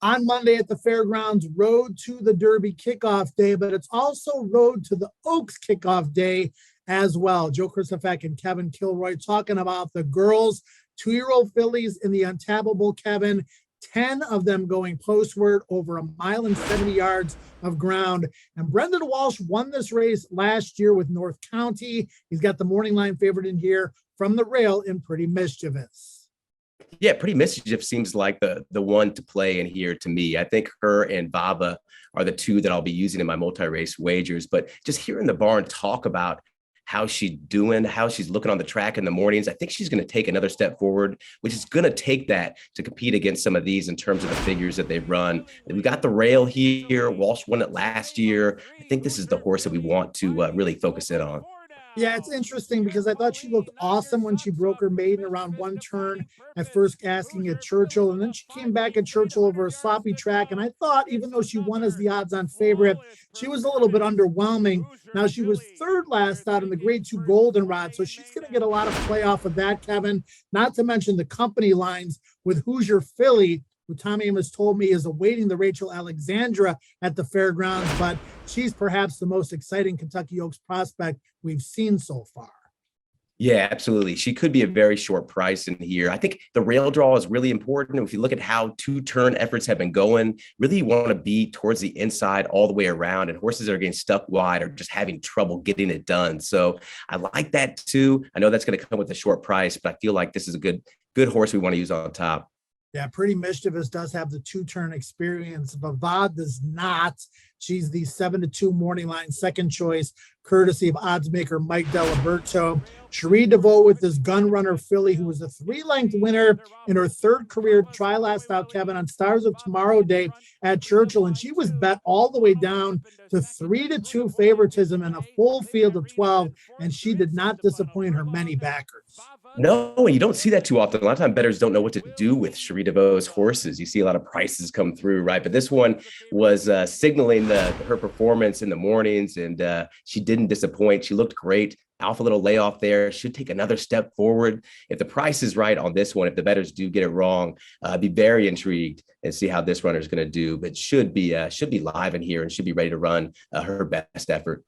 On Monday at the fairgrounds, road to the Derby kickoff day, but it's also road to the Oaks kickoff day as well. Joe Kristufek and Kevin Kilroy talking about the girls, 2-year-old fillies in the Untapable Kevin, 10 of them going postward over 1.70 miles of ground. And Brendan Walsh won this race last year with North County. He's got the morning line favorite in here from the rail in Pretty Mischievous. Yeah, Pretty Mischief seems like the one to play in here to me. I think her and Baba are the two that I'll be using in my multi-race wagers. But just hearing the barn talk about how she's doing, how she's looking on the track in the mornings, I think she's going to take another step forward, which is going to take that to compete against some of these in terms of the figures that they've run. We got the rail here. Walsh won it last year. I think this is the horse that we want to really focus in on. Yeah, it's interesting because I thought she looked awesome when she broke her maiden around one turn at first asking at Churchill. And then she came back at Churchill over a sloppy track. And I thought, even though she won as the odds-on favorite, she was a little bit underwhelming. Now, she was third last out in the Grade 2 Goldenrod. So she's going to get a lot of play off of that, Kevin. Not to mention the company lines with Hoosier Philly, who Tommy Amos told me is awaiting the Rachel Alexandra at the fairgrounds, but she's perhaps the most exciting Kentucky Oaks prospect we've seen so far. Yeah, absolutely. She could be a very short price in here. I think the rail draw is really important. If you look at how two-turn efforts have been going, really you want to be towards the inside all the way around, and horses that are getting stuck wide are just having trouble getting it done. So I like that too. I know that's going to come with a short price, but I feel like this is a good horse we want to use on top. Yeah, Pretty Mischievous does have the two-turn experience. Bavad does not. She's the 7-2 morning line second choice, courtesy of odds maker Mike Delaberto. Cherie DeVoe with this gun runner filly, who was a 3-length winner in her third career try last out, Kevin, on Stars of Tomorrow Day at Churchill. And she was bet all the way down to 3-2 favoritism in a full field of 12. And she did not disappoint her many backers. No, you don't see that too often. A lot of times bettors don't know what to do with Cherie DeVoe's horses. You see a lot of prices come through, right? But this one was signaling her performance in the mornings, and she didn't disappoint. She looked great. Alpha little layoff there, should take another step forward. If the price is right on this one, if the bettors do get it wrong, I'd be very intrigued and see how this runner is going to do, but should be live in here and should be ready to run her best effort.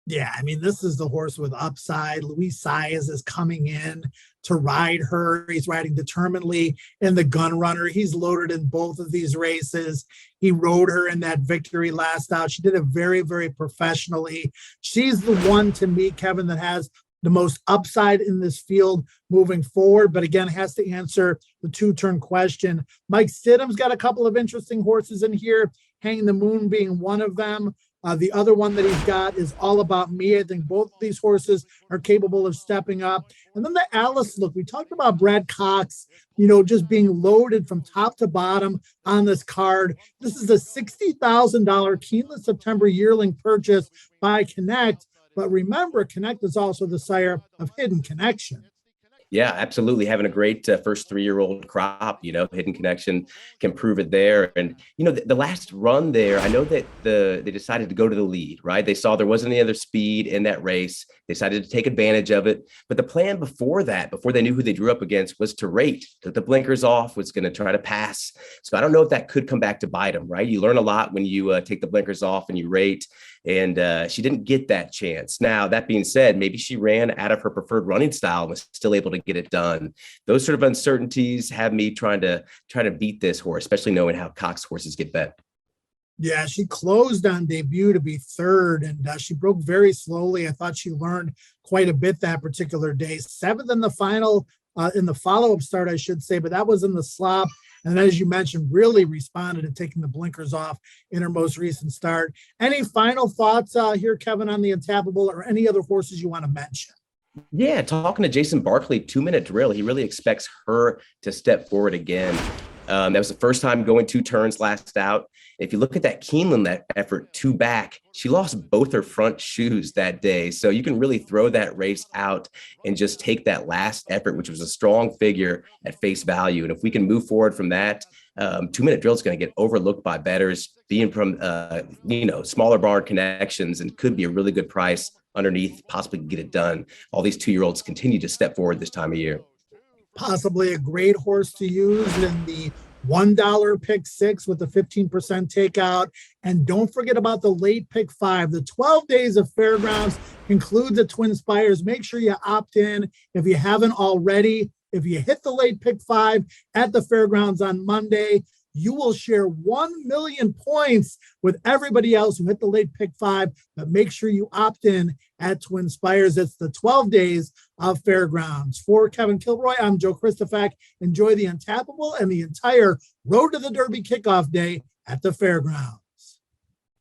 Yeah, I mean, this is the horse with upside. Luis Saez is coming in to ride her. He's riding determinedly in the gun runner. He's loaded in both of these races. He rode her in that victory last out. She did it very, very professionally. She's the one to me, Kevin, that has the most upside in this field moving forward, but again, has to answer the two-turn question. Mike Stidham's got a couple of interesting horses in here, Hang the Moon being one of them. The other one that he's got is All About Me. I think both of these horses are capable of stepping up. And then the Alice look. We talked about Brad Cox, just being loaded from top to bottom on this card. This is a $60,000 Keeneland September yearling purchase by Connect. But remember, Connect is also the sire of Hidden Connection. Yeah, absolutely. Having a great first 3-year-old crop, Hidden Connection can prove it there. And, the last run there, I know that they decided to go to the lead, right? They saw there wasn't any other speed in that race. They decided to take advantage of it. But the plan before that, before they knew who they drew up against, was to rate, took the blinkers off, was going to try to pass. So I don't know if that could come back to bite them, right? You learn a lot when you take the blinkers off and you rate. And she didn't get that chance. Now, that being said, maybe she ran out of her preferred running style and was still able to get it done. Those sort of uncertainties have me trying to beat this horse, especially knowing how Cox horses get bet. Yeah, she closed on debut to be third, and she broke very slowly. I thought she learned quite a bit that particular day. 7th in the final, in the follow-up start, I should say, but that was in the slop. And as you mentioned, really responded to taking the blinkers off in her most recent start. Any final thoughts here, Kevin, on the Untapable, or any other horses you want to mention? Yeah, talking to Jason Barkley, 2-minute drill, he really expects her to step forward again. That was the first time going 2 turns last out. If you look at that Keeneland effort 2 back, she lost both her front shoes that day. So you can really throw that race out and just take that last effort, which was a strong figure, at face value. And if we can move forward from that, 2-minute drill is going to get overlooked by bettors, being from, smaller barn connections, and could be a really good price underneath, possibly get it done. All these 2-year-olds continue to step forward this time of year. Possibly a great horse to use in the $1 pick six with a 15% takeout. And don't forget about the late pick five. The 12 days of fairgrounds concludes at TwinSpires. Make sure you opt in if you haven't already. If you hit the late pick five at the fairgrounds on Monday, you will share 1 million points with everybody else who hit the late pick five, but make sure you opt in at TwinSpires. It's the 12 days of fairgrounds. For Kevin Kilroy, I'm Joe Kristufek. Enjoy the Untappable and the entire Road to the Derby kickoff day at the fairgrounds.